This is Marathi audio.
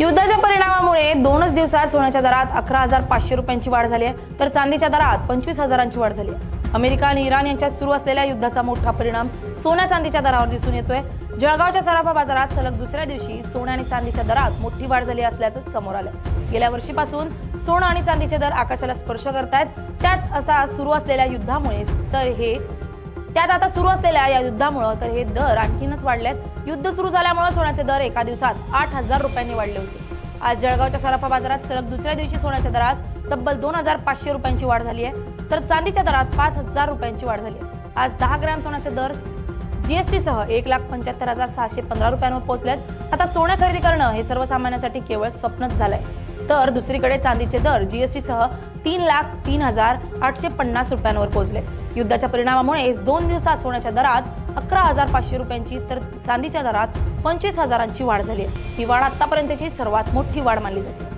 युद्धाच्या परिणामामुळे 2च दिवसात सोन्याच्या दरात 11,500 रुपयांची वाढ झाली आहे, तर चांदीच्या दरात 25,000ची वाढ झाली आहे. अमेरिका आणि इराण यांच्यात सुरू असलेल्या युद्धाचा मोठा परिणाम सोन्या चांदीच्या दरावर दिसून येतोय. जळगावच्या सराफा बाजारात सलग दुसऱ्या दिवशी सोन्या आणि चांदीच्या दरात मोठी वाढ झाली असल्याचं समोर आलंय. गेल्या वर्षीपासून सोनं आणि चांदीचे दर आकाशाला स्पर्श करतायत. त्यात आता सुरू असलेल्या युद्धामुळे हे दर आणखीनच वाढलेत. युद्ध सुरू झाल्यामुळे सोन्याचे दर एका दिवसात 8,000 रुपयांनी वाढले होते. आज जळगावच्या सराफा बाजारात सलग दुसऱ्या दिवशी सोन्याच्या दरात तब्बल 2,500 रुपयांची वाढ झाली आहे, तर चांदीच्या दरात 5,000 रुपयांची वाढ झाली आहे. आज 10 ग्रॅम सोन्याचे दर जीएसटी सह 1,75,615 रुपयांवर पोहोचलेत. आता सोनं खरेदी करणं हे सर्वसामान्यांसाठी केवळ स्वप्नच झालंय. तर दुसरीकडे चांदीचे दर जीएसटी सह 3,03,850 रुपयांवर पोहोचले. युद्धाच्या परिणामामुळे 2 दिवसात सोन्याच्या दरात 11,500 रुपयांची तर चांदीच्या दरात 25,000ची वाढ झाली आहे. ही वाढ आतापर्यंतची सर्वात मोठी वाढ मानली जाते.